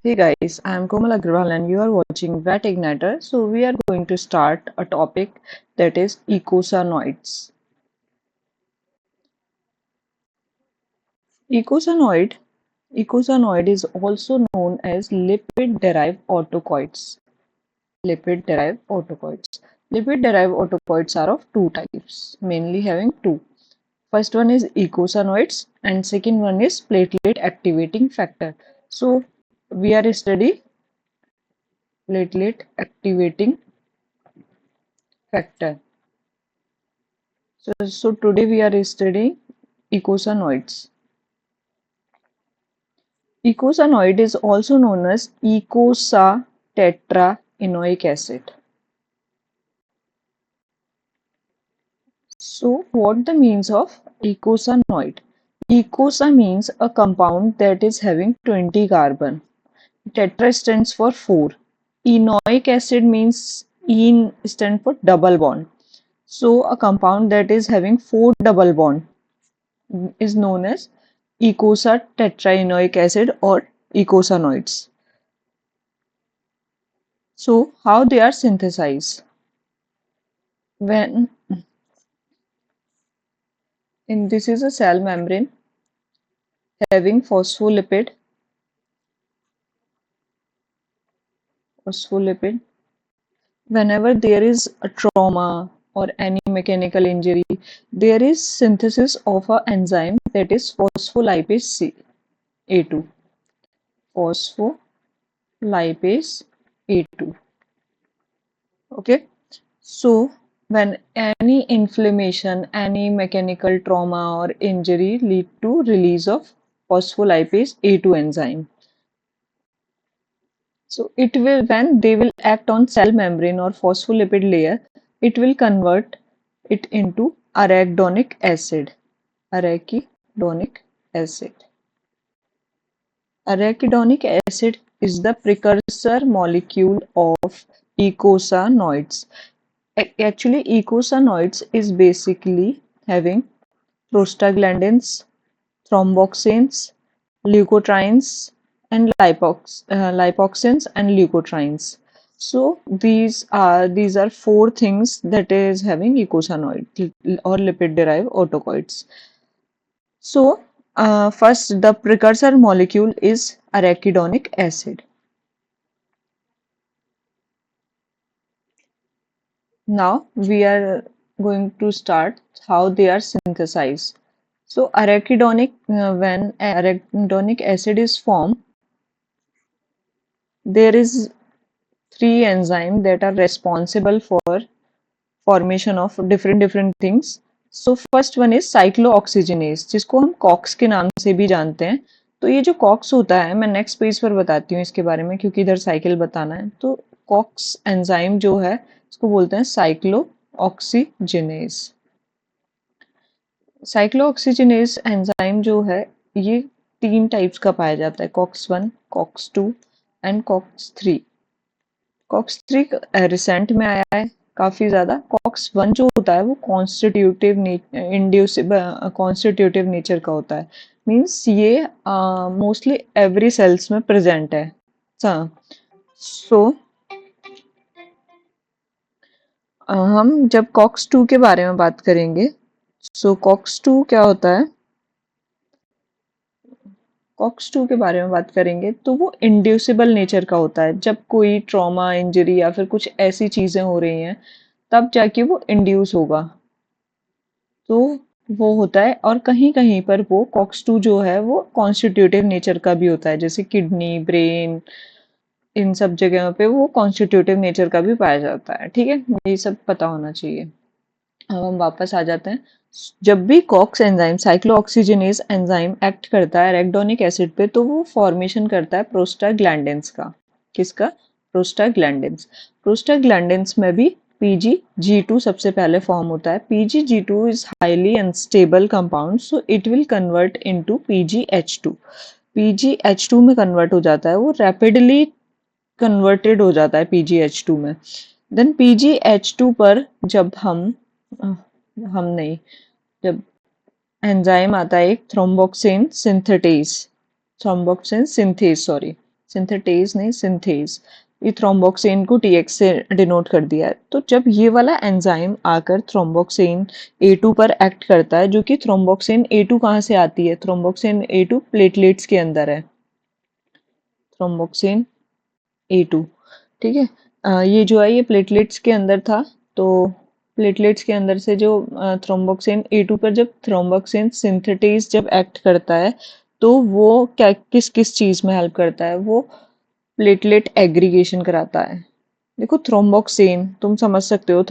Hey guys, I am Komal Agrawal and you are watching Vat Igniter. So we are going to start a topic that is eicosanoids. Eicosanoid, eicosanoid is also known as lipid-derived autocoids. Lipid-derived autocoids. Lipid-derived autocoids are of two types, mainly having two. First one is eicosanoids and second one is platelet activating factor. So we are studying platelet activating factor. So today we are studying eicosanoids. Eicosanoid is also known as eicosatetraenoic acid. So what the means of eicosanoid? Eicosa means a compound that is having 20 carbon. Tetra stands for 4. Enoic acid means en stands for double bond. So a compound that is having 4 double bond is known as eicosatetraenoic acid or eicosanoids. So how they are synthesized? When this is a cell membrane having phospholipid. Whenever there is a trauma or any mechanical injury, there is synthesis of an enzyme that is phospholipase A2. Phospholipase A2. Okay. So, when any inflammation, any mechanical trauma or injury lead to release of phospholipase A2 enzyme. So, it will when they will act on cell membrane or phospholipid layer, it will convert it into arachidonic acid. Arachidonic acid. Arachidonic acid is the precursor molecule of eicosanoids. Actually, eicosanoids is basically having prostaglandins, thromboxanes, leukotrienes, and lipoxins and leukotrienes. So these are four things that is having eicosanoid or lipid-derived autocoids. So first, the precursor molecule is arachidonic acid. Now we are going to start how they are synthesized. So when arachidonic acid is formed, there is three enzymes that are responsible for formation of different things. So first one is cyclooxygenase, जिसको हम COX के नाम से भी जानते हैं. तो ये जो कॉक्स होता है, मैं नेक्स्ट पेज पर बताती हूँ इसके बारे में क्योंकि इधर साइकिल बताना है. तो कॉक्स एंजाइम जो है इसको बोलते हैं साइक्लोऑक्सीजिनेज. साइक्लोऑक्सीजिनेज एंजाइम जो है ये तीन टाइप्स का पाया जाता है, COX 1, COX 2 and COX 3. COX 3 recent में आया है काफी ज्यादा. कॉक्स 1 जो होता है वो कॉन्स्टिट्यूटिव नेचर का होता है. मींस ये मोस्टली एवरी सेल्स में प्रेजेंट है. सो हम जब कॉक्स 2 के बारे में बात करेंगे, सो कॉक्स 2 क्या होता है, कॉक्स 2 के बारे में बात करेंगे तो वो इंड्यूसिबल नेचर का होता है. जब कोई ट्रॉमा, इंजरी या फिर कुछ ऐसी चीजें हो रही हैं तब जाके वो इंड्यूस होगा. तो वो होता है. और कहीं कहीं पर वो कॉक्स 2 जो है वो कॉन्स्टिट्यूटिव नेचर का भी होता है, जैसे किडनी, ब्रेन, इन सब जगहों पे वो कॉन्स्टिट्यूटिव नेचर का भी पाया जाता है. ठीक है, ये सब पता होना चाहिए. अब हम वापस आ जाते हैं. जब भी COX enzyme, cyclooxygenase enzyme act करता है एराकिडोनिक एसिड पे, तो वो फॉर्मेशन करता है प्रोस्टाग्लैंडिन्स का. किसका? प्रोस्टाग्लैंडिन्स. प्रोस्टाग्लैंडिन्स में भी PGG2 सबसे पहले फॉर्म होता है. PGG2 is highly unstable compound, so it will convert into PGH2. PGH2 में कन्वर्ट हो जाता है, वो रैपिडली कन्वर्टेड हो जाता है PGH2 में. देन PGH2 पर जब हम नहीं, जब एंजाइम आता है एक थ्रोम्बोक्सिन सिंथेस, सॉरी, सिंथेटेज नहीं, सिंथेज। ये थ्रोम्बोक्सेन को TX से डिनोट कर दिया है। तो जब ये वाला एंजाइम आकर थ्रोम्बोक्सेन A2 पर एक्ट करता है, जो कि थ्रोम्बोक्सेन A2 कहाँ से आती है? थ्रोम्बोक्सेन A2 प्लेटलेट्स के अंदर है, थ्रोम्बोक्सेन A2, ठीक है। ये जो है ये प्लेटलेट्स के अंदर था, तो प्लेटलेट्स के अंदर से जो थ्रोम्बोक्सिन A2 पर जब थ्रोम्बोक्सिन सिंथेटेज जब एक्ट करता है, तो वो क्या किस किस चीज में हेल्प करता है? वो प्लेटलेट एग्रीगेशन कराता है। देखो थ्रोम्बोक्सिन तुम समझ सकते हो,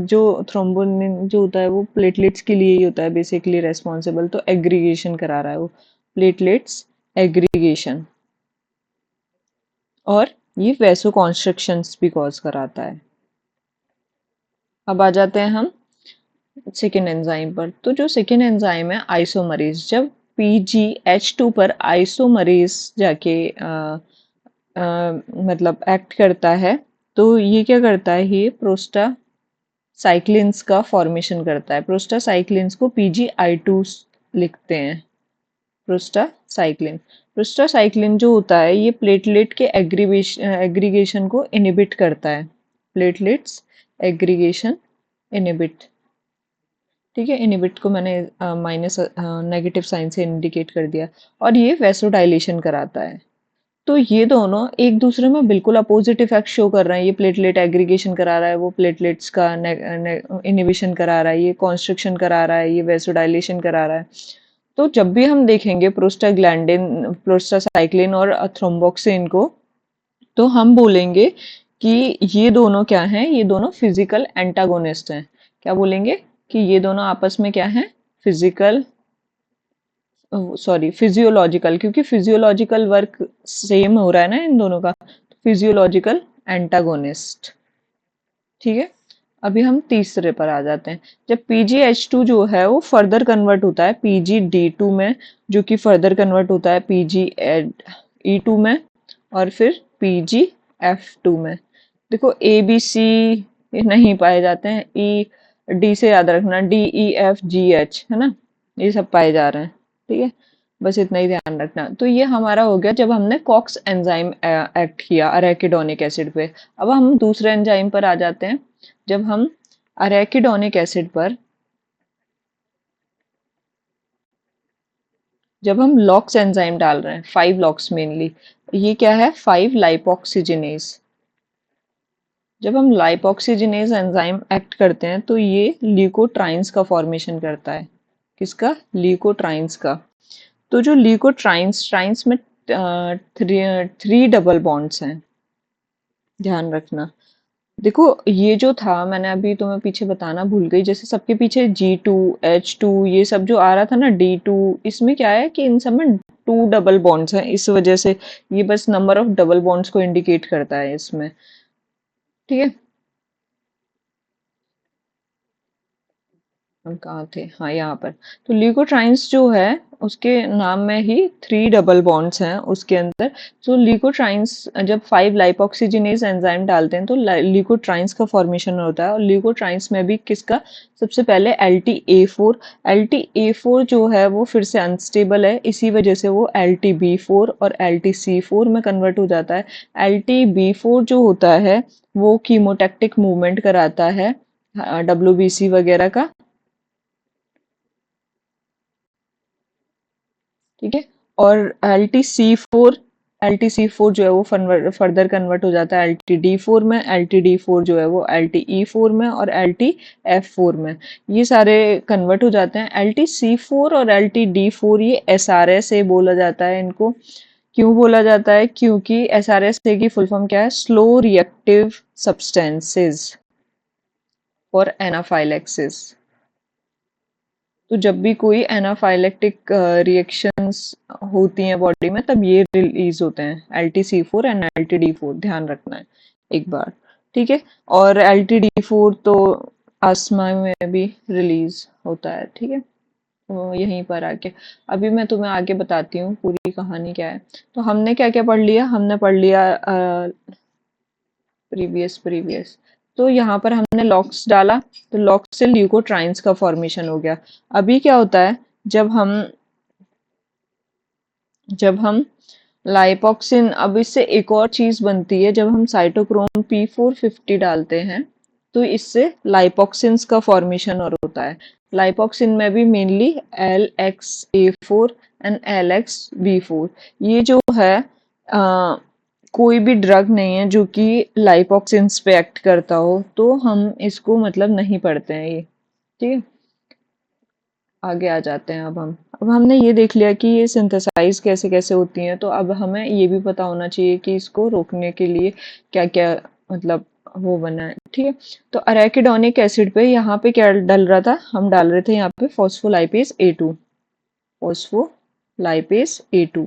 जो थ्रोम्बोनिन जो होता है वो प्लेटलेट्स के लिए ही होता है बेसिकली रेस्पॉन्सिबल, तो एग्रीगेशन करा रहा है वो, प्लेटलेट्स एग्रीगेशन। और ये वैसो कॉन्स्ट्रिक्शंस भी कॉज कराता है। अब आ जाते हैं हम सेकेंड एंजाइम पर। तो जो सेकेंड एंजाइम है आइसोमरेज, जब PGH2 पर आइसोमरेज जाके मतलब एक्ट करता है, तो ये क्या करता है? ये प्रोस्टासाइक्लिन्स का फॉर्मेशन करता है। प्रोस्टासाइक्लिन्स को PGI2 लिखते हैं। प्रोस्टासाइक्लिन, प्रोस्टासाइक्लिन जो होता है ये प्लेटलेट के एग्रीगेशन को इनिबिट करता है। प्लेटलेट्स एग्रीगेशन इनिबिट, ठीक है। इनिबिट को मैंने माइनस नेगेटिव साइन से इंडिकेट कर दिया। और ये वेसोडाइलेशन कराता है। तो ये दोनों एक दूसरे में बिल्कुल अपोजिट इफेक्ट शो कर रहे हैं। ये प्लेटलेट एग्रीगेशन करा रहा है, वो प्लेटलेट्स का इनिबिशन करा रहा है, ये कॉन्स्ट्रिक्शन करा रहा है, ये वेसोडाइलेशन करा रहा है। तो जब भी हम देखेंगे प्रोस्टाग्लैंडिन, प्रोस्टासाइक्लिन और थ्रोम्बोक्सिन को, तो हम बोलेंगे कि ये दोनों क्या हैं? ये दोनों फिजिकल एंटागोनिस्ट हैं। क्या बोलेंगे? कि ये दोनों आपस में क्या हैं? फिजिकल, सॉरी फिजियोलॉजिकल, क्योंकि फिजियोलॉजिकल वर्क सेम हो रहा है ना इन दोनों का, फिजियोलॉजिकल एंटागोनिस्ट, ठीक है। अभी हम तीसरे पर आ जाते हैं। जब PgH2 जो है वो फर्दर कन्वर्ट होता है PgD2 में, जो कि फर्दर कन्वर्ट होता है PgE2 में, और फिर PgF2 में। देखो ABC नहीं पाए जाते हैं, D से याद रखना, DEFGH है ना, ये सब पाए जा रहे हैं, ठीक है। बस इतना ही ध्यान रखना। तो ये हमारा हो गया जब हमने कॉक्स एंजाइम एक्ट किया अरेकिडोनिक एसिड पे। अब हम दूसरे एंजाइम पर आ जाते हैं। जब हम अरेकिडोनिक एसिड पर, जब हम लॉक्स एंजाइम डाल रहे हैं, 5 लॉक्स मेनली, ये क्या है? 5 लाइपोक्सिजिनेज। जब हम लाइपोक्सिजिनेज एंजाइम एक्ट करते हैं, तो ये ल्यूकोट्राइन्स का फॉर्मेशन करता है। किसका? ल्यूकोट्राइन्स का। तो जो ल्यूकोट्राइन्स, ट्राइन्स में थ्री डबल बॉन्ड्स हैं, ध्यान रखना। देखो ये जो था, मैंने अभी तुम्हें पीछे बताना भूल गई, जैसे सबके पीछे G2H2 ये सब जो आ रहा था ना, D2, इसमें क्या है कि इन सब में 2 डबल बॉन्ड्स हैं, इस वजह से ये बस नंबर ऑफ डबल बॉन्ड्स को इंडिकेट करता है इसमें, ठीक है। हम कहाँ थे? हाँ, यहाँ पर। तो ल्यूकोट्राइन्स जो है उसके नाम में ही 3 डबल बॉन्ड्स हैं उसके अंदर। तो ल्यूकोट्राइन्स जब 5 लाइपोक्सिजिनेज एंजाइम डालते हैं, तो ल्यूकोट्राइन्स का फॉर्मेशन होता है। और ल्यूकोट्राइन्स में भी किसका? सबसे पहले LTA4। LTA4 जो है वो फिर से अनस्टेबल है, इसी वजह से वो LTB4 और LTC4 में कन्वर्ट हो जाता है। LTB4 जो होता है वो कीमोटैक्टिक मूवमेंट कराता है, WBC वगैरह का, ठीक है। और एल टी सी फोर जो है वो फर्दर कन्वर्ट हो जाता है LTD4 में। LTD4 जो है वो LTE4 में और LTF4 में, ये सारे कन्वर्ट हो जाते हैं। LTC4 और LTD4 ये SRSA बोला जाता है इनको। क्यों बोला जाता है? क्योंकि SRSA की फुल फॉर्म क्या है? Slow reactive substances for anaphylaxis. तो जब भी कोई एनाफाइलेक्टिक रिएक्शंस होती हैं बॉडी में, तब ये रिलीज होते हैं, LTC4 एंड LTD4, ध्यान रखना है एक बार, ठीक है। और LTD4 तो आसमा में भी रिलीज होता है, ठीक है। तो यहीं पर आके अभी मैं तुम्हें आगे बताती हूँ पूरी कहानी क्या है। तो हमने क्या क्या पढ़ लिया? हमने पढ़ लिया प्रीवियस। तो यहाँ पर हमने लॉक्स डाला, तो लॉक्स से ल्यूकोट्राइन्स का फॉर्मेशन हो गया। अभी क्या होता है? जब हम लाइपोक्सिन, अब इससे एक और चीज बनती है, जब हम साइटोक्रोम P450 डालते हैं तो इससे लाइपोक्सिन्स का फॉर्मेशन और होता है। लाइपोक्सिन में भी मेनली LXA4 एंड LXB4, ये जो है कोई भी ड्रग नहीं है जो कि लाइपोक्सिन्स पे एक्ट करता हो, तो हम इसको मतलब नहीं पढ़ते हैं ये। ठीक है, आगे आ जाते हैं। अब हमने ये देख लिया कि ये सिंथेसाइज कैसे कैसे होती हैं, तो अब हमें ये भी पता होना चाहिए कि इसको रोकने के लिए क्या क्या मतलब वो बना है। ठीक है, तो अरेकिडोनिक एसिड पे यहाँ पे क्या डल रहा था, हम डाल रहे थे यहाँ पे phospholipase A2। Phospholipase A2,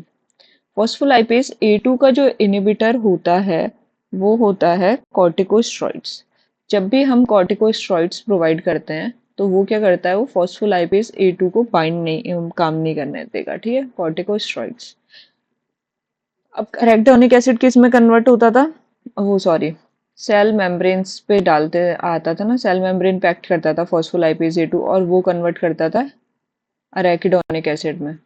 phospholipase A2 का जो इनिबिटर होता है वो होता है कॉर्टिकोस्टेरॉइड्स। जब भी हम कॉर्टिकोस्टेरॉइड्स प्रोवाइड करते हैं तो वो क्या करता है, वो फॉस्फोलाइपेज A2 को बाइंड नहीं, काम नहीं करने देगा। ठीक है, कॉर्टिकोस्टेरॉइड्स। अब अरेकिडोनिक एसिड किस में कन्वर्ट होता था, वो सॉरी सेल मेम्ब्रेन्स पे डालते आता था ना, सेल मेम्ब्रेन पे एक्ट करता था फॉस्फोलाइपेज A2 और वो कन्वर्ट करता था अरेकिडोनिक एसिड में।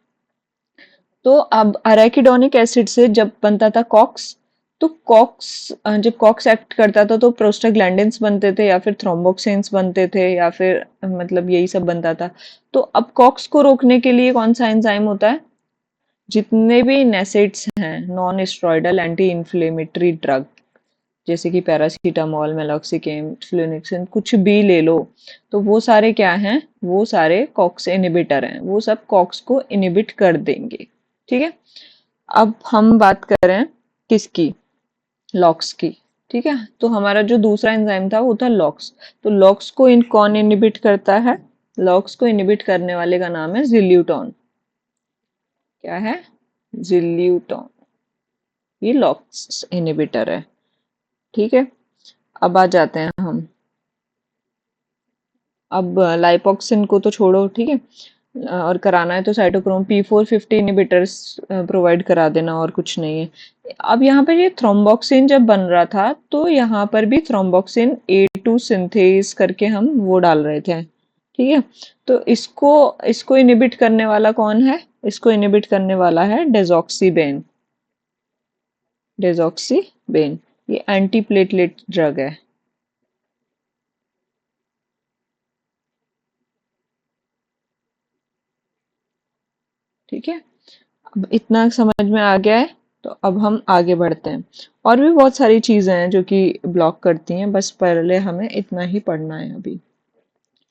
तो अब अरेकिडोनिक एसिड से जब बनता था कॉक्स, तो कॉक्स जब कॉक्स एक्ट करता था तो प्रोस्टाग्लैंडिन्स बनते थे या फिर थ्रोम्बोक्सिन्स बनते थे या फिर मतलब यही सब बनता था। तो अब कॉक्स को रोकने के लिए कौन सा एंजाइम होता है, जितने भी नेसेट्स हैं non steroidal anti inflammatory drug, जैसे कि पैरासीटामोल, मेलॉक्सिकेम, फ्लुनिक्सिन, कुछ भी ले लो, तो वो सारे क्या हैं, वो सारे कॉक्स इनिबिटर हैं, वो सब कॉक्स को इनिबिट कर देंगे। ठीक है, अब हम बात करें किसकी, लॉक्स की। ठीक है, तो हमारा जो दूसरा एंजाइम था वो था लॉक्स। तो लॉक्स को कौन इनिबिट करता है, लॉक्स को इनिबिट करने वाले का नाम है जिल्यूटोन। क्या है, जिल्यूटोन, ये लॉक्स इनिबिटर है। ठीक है, अब आ जाते हैं हम, अब लाइपोक्सिन को तो छोड़ो। ठीक है, और कराना है तो साइटोक्रोम P450 इनिबिटर्स प्रोवाइड करा देना, और कुछ नहीं है। अब यहाँ पर ये थ्रोम्बोक्सिन जब बन रहा था तो यहाँ पर भी थ्रोम्बोक्सिन A2 सिंथेस करके हम वो डाल रहे थे। ठीक है, तो इसको इसको इनिबिट करने वाला कौन है, इसको इनिबिट करने वाला है डेजॉक्सीबेन। डेजॉक्सीबेन ये एंटीप्लेटलेट ड्रग है। ठीक है, अब इतना समझ में आ गया है, तो अब हम आगे बढ़ते हैं। और भी बहुत सारी चीजें हैं जो कि ब्लॉक करती हैं, बस पहले हमें इतना ही पढ़ना है अभी।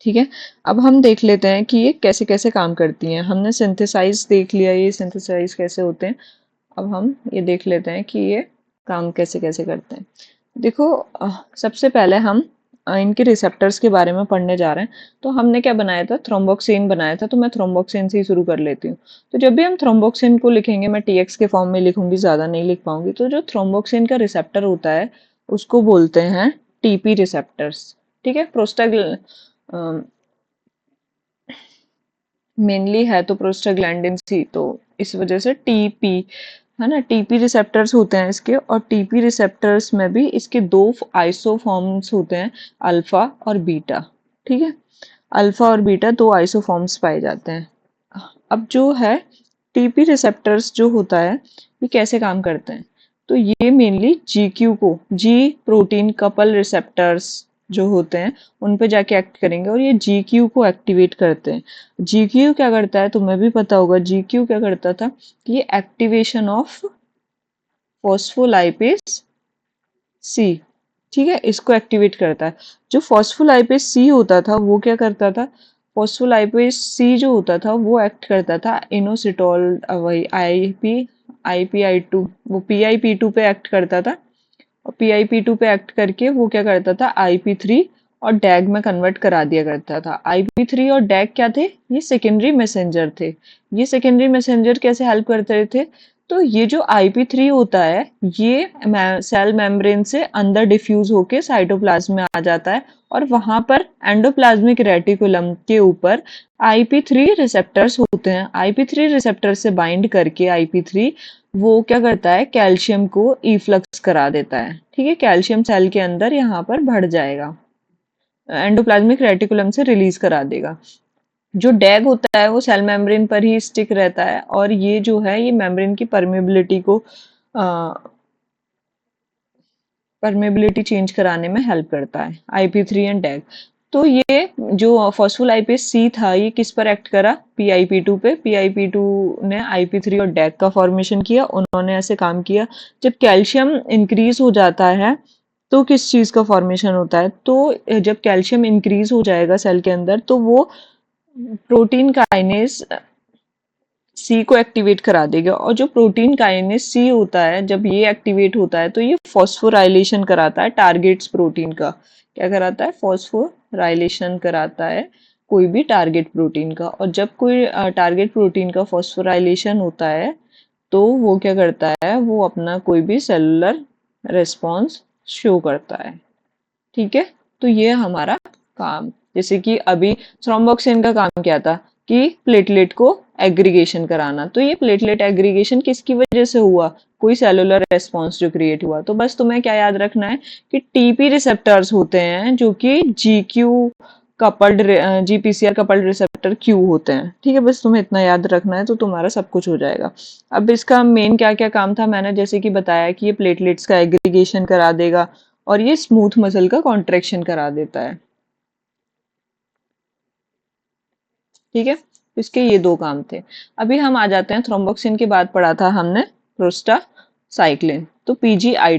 ठीक है, अब हम देख लेते हैं कि ये कैसे कैसे काम करती हैं। हमने सिंथेसाइज देख लिया, ये सिंथेसाइज कैसे होते हैं। अब हम ये देख लेते हैं कि ये काम कैसे कैसे करते हैं। देखो, सबसे पहले हम इनके रिसेप्टर्स के बारे में पढ़ने जा रहे हैं। तो हमने क्या बनाया था, थ्रोम्बोक्सिन बनाया था, तो मैं थ्रोम्बोक्सिन से ही शुरू कर लेती हूँ। तो जब भी हम थ्रोम्बोक्सिन को लिखेंगे, मैं TX के फॉर्म में लिखूंगी, ज्यादा नहीं लिख पाऊंगी। तो जो थ्रोम्बोक्सिन का रिसेप्टर होता है उसको बोलते हैं TP रिसेप्टर्स। ठीक है, प्रोस्टाग्लैंड मेनली है तो प्रोस्टाग्लैंडिन सी, तो इस वजह से टीपी है ना, टीपी रिसेप्टर्स होते हैं इसके। और टीपी रिसेप्टर्स में भी इसके दो आइसोफॉर्म्स होते हैं, अल्फा और बीटा। ठीक है, अल्फा और बीटा दो आइसोफॉर्म्स पाए जाते हैं। अब जो है टीपी रिसेप्टर्स जो होता है ये कैसे काम करते हैं, तो ये मेनली GQ को, जी प्रोटीन कपल रिसेप्टर्स जो होते हैं उन पे जाके एक्ट करेंगे और ये GQ को एक्टिवेट करते हैं। GQ क्या करता है, तुम्हें भी पता होगा GQ क्या करता था, कि ये एक्टिवेशन ऑफ फॉस्फोलाइपेज सी, ठीक है, इसको एक्टिवेट करता है। जो फॉस्फोलाइपेज सी होता था वो क्या करता था, फॉस्फोलाइपेज सी जो होता था वो एक्ट करता था इनोसिटोल, वही IPI2, वो PIP2 पे एक्ट करता था। और PIP2 पे एक्ट करके वो क्या करता था, IP3 और डैग में कन्वर्ट करा दिया करता था। IP3 और डैग क्या थे, ये सेकेंडरी मैसेंजर थे। ये सेकेंडरी मैसेंजर कैसे हेल्प करते थे, तो ये जो IP3 होता है ये सेल मेम्ब्रेन से अंदर डिफ्यूज होके साइटोप्लाज्म में आ जाता है और वहां पर एंडोप्लाज्मिक रेटिकुलम के ऊपर IP3 रिसेप्टर्स होते हैं। IP3 रिसेप्टर से बाइंड करके IP3 वो क्या करता है, कैल्शियम को इफ्लक्स करा देता है। ठीक है, कैल्शियम सेल के अंदर यहाँ पर बढ़ जाएगा, एंडोप्लाज्मिक रेटिकुलम से रिलीज करा देगा। जो डैग होता है वो सेल मेम्ब्रेन पर ही स्टिक रहता है, और ये जो है ये मेम्ब्रेन की परमेबिलिटी को परमेबिलिटी चेंज कराने में हेल्प करता है, IP3 एंड डैग। तो ये जो फॉस्फोलाइपेज सी था ये किस पर एक्ट करा, PIP2 पे। PIP2 ने IP3 और डैग का फॉर्मेशन किया। उन्होंने ऐसे काम किया, जब कैल्शियम इंक्रीज हो जाता है तो किस चीज का फॉर्मेशन होता है, तो जब कैल्शियम इंक्रीज हो जाएगा सेल के अंदर तो वो प्रोटीन काइनेज सी को एक्टिवेट करा देगा। और जो प्रोटीन काइनेज सी होता है जब ये एक्टिवेट होता है तो ये फॉस्फोराइलेशन कराता है टारगेट्स प्रोटीन का। क्या कराता है, फॉस्फोराइलेशन कराता है कोई भी टारगेट प्रोटीन का। और जब कोई टारगेट प्रोटीन का फॉस्फोराइलेशन होता है तो वो क्या करता है, वो अपना कोई भी सेलुलर रेस्पॉन्स शो करता है। ठीक है, तो ये हमारा काम, जैसे कि अभी थ्रोम्बोक्सिन का काम क्या था कि प्लेटलेट को एग्रीगेशन कराना। तो ये प्लेटलेट एग्रीगेशन किसकी वजह से हुआ, कोई सेलुलर रेस्पॉन्स जो क्रिएट हुआ। तो बस तुम्हें क्या याद रखना है कि टीपी रिसेप्टर्स होते हैं जो कि GQ coupled GPCR coupled receptor Q होते हैं। ठीक है, बस तुम्हें इतना याद रखना है तो तुम्हारा सब कुछ हो जाएगा। अब इसका मेन क्या क्या काम था, मैंने जैसे कि बताया कि ये प्लेटलेट्स का एग्रीगेशन करा देगा और ये स्मूथ मसल का कॉन्ट्रैक्शन करा देता है। ठीक है, इसके ये दो काम थे। अभी हम आ जाते हैं थ्रोम्बोक्सिन के बाद पढ़ा था हमने प्रोस्टासाइक्लिन। तो पीजीआई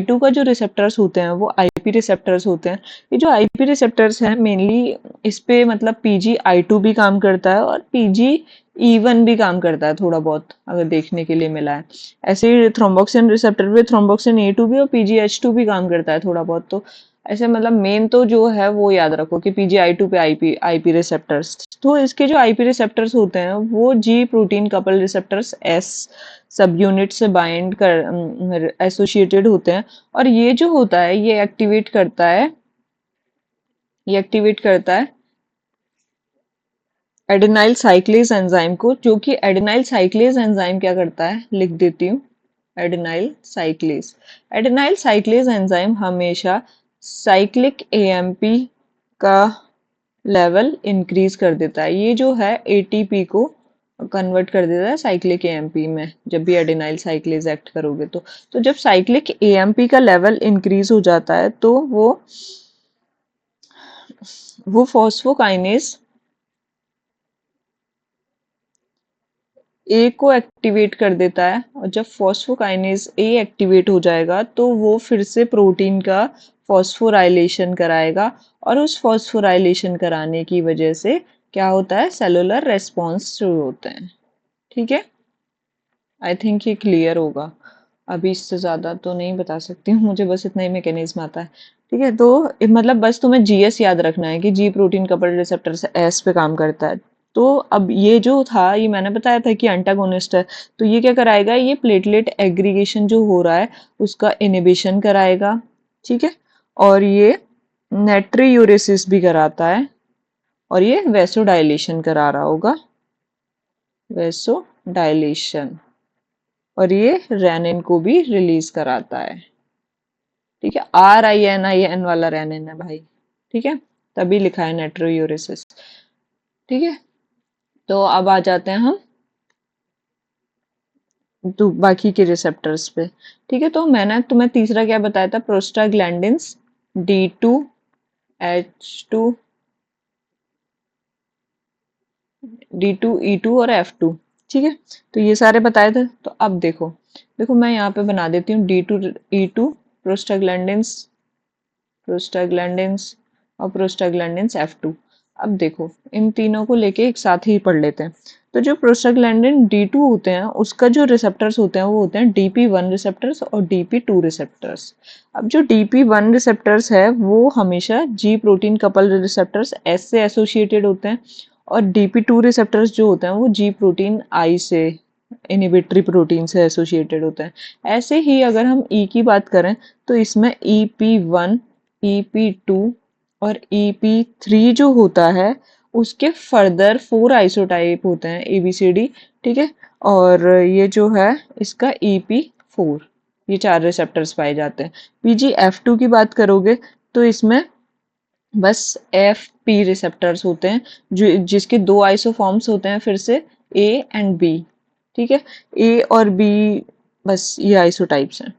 टू का जो रिसेप्टर्स होते हैं वो आईपी रिसेप्टर्स होते हैं। ये जो आईपी रिसेप्टर्स हैं मेनली इस पे मतलब पीजीआई टू भी काम करता है और PGE1 भी काम करता है थोड़ा बहुत, अगर देखने के लिए मिला है। ऐसे ही थ्रोम्बोक्सिन रिसेप्टर पे थ्रोम्बोक्सिन A2 भी और PGH2 भी काम करता है थोड़ा बहुत। तो ऐसे मतलब मेन तो जो है वो याद रखो कि PGI2 पे आईपी रिसेप्टर्स। तो इसके जो आईपी रिसेप्टर्स होते हैं वो जी प्रोटीन कपल रिसेप्टर्स एस सब यूनिट से बाइंड कर एसोसिएटेड होते हैं। और ये जो होता है ये एक्टिवेट करता है एडेनाइल साइक्लेज एंजाइम को, जो कि एडेनाइल साइक्लेज एंजाइम क्या करता है, लिख देती हूँ। एडेनाइल साइक्लेज एडेनाइल साइक्लेज एंजाइम हमेशा साइक्लिक एएमपी का लेवल इंक्रीज कर देता है। ये जो है एटीपी को कन्वर्ट कर देता है साइक्लिक एएमपी में, जब भी एडेनाइल साइक्लेज एक्ट करोगे तो जब साइक्लिक एएमपी का लेवल इंक्रीज हो जाता है तो वो फॉस्फोकाइनेज ए को एक्टिवेट कर देता है। और जब फॉस्फोकाइनेज ए एक्टिवेट हो जाएगा तो वो फिर से प्रोटीन का फॉस्फोराइलेशन कराएगा। और उस फॉस्फोराइलेशन कराने की वजह से क्या होता है, सेलुलर रेस्पॉन्स शुरू होते हैं। ठीक है, आई थिंक ये क्लियर होगा। अभी इससे ज्यादा तो नहीं बता सकती हूँ, मुझे बस इतना ही मैकेनिज्म आता है। ठीक है, तो मतलब बस तुम्हें जीएस याद रखना है कि जी प्रोटीन कपल्ड रिसेप्टर से एस पे काम करता है। तो अब ये जो था ये मैंने बताया था कि एंटागोनिस्ट है। तो ये क्या कराएगा, ये प्लेटलेट एग्रीगेशन जो हो रहा है उसका इनिबिशन कराएगा। ठीक है, और ये नेट्रीयूरेसिस भी कराता है, और ये वेसोडाइलेशन करा रहा होगा, वेसोडाइलेशन। और ये रेनिन को भी रिलीज कराता है। ठीक है, RININ वाला रेनिन है भाई। ठीक है, तभी लिखा है नेट्रोयूरेसिस। ठीक है, तो अब आ जाते हैं हम तो बाकी के रिसेप्टर्स पे। ठीक है, तो मैंने तुम्हें तीसरा क्या बताया था, प्रोस्टाग्लैंडिन्स D2H2 D2E2 और F2। ठीक है, तो ये सारे बताए थे। तो अब देखो देखो मैं यहाँ पे बना देती हूँ D2E2 प्रोस्टाग्लैंडिन्स प्रोस्टाग्लैंडिन्स और प्रोस्टाग्लैंडिन्स F2। अब देखो इन तीनों को लेके एक साथ ही पढ़ लेते हैं। तो जो प्रोस्टाग्लैंडिन D2 होते हैं उसका जो रिसेप्टर्स होते हैं वो होते हैं DP1 रिसेप्टर्स और DP2 रिसेप्टर्स। अब जो DP1 रिसेप्टर्स है वो हमेशा जी प्रोटीन कपल रिसेप्टर्स एस से एसोसिएटेड होते हैं, और DP2 रिसेप्टर्स जो होते हैं वो जी प्रोटीन आई से इनिबिटरी प्रोटीन से एसोसिएटेड होते हैं। ऐसे ही अगर हम ई की बात करें तो इसमें EP1 EP2 और EP3 जो होता है उसके फर्दर 4 आइसोटाइप होते हैं ABCD। ठीक है, और ये जो है इसका EP4, ये 4 रिसेप्टर्स पाए जाते हैं। PGF2 की बात करोगे तो इसमें बस एफ पी रिसेप्टर्स होते हैं जो जिसके दो आइसोफॉर्म्स होते हैं फिर से ए एंड बी। ठीक है, ए और बी, बस ये आइसोटाइप्स हैं।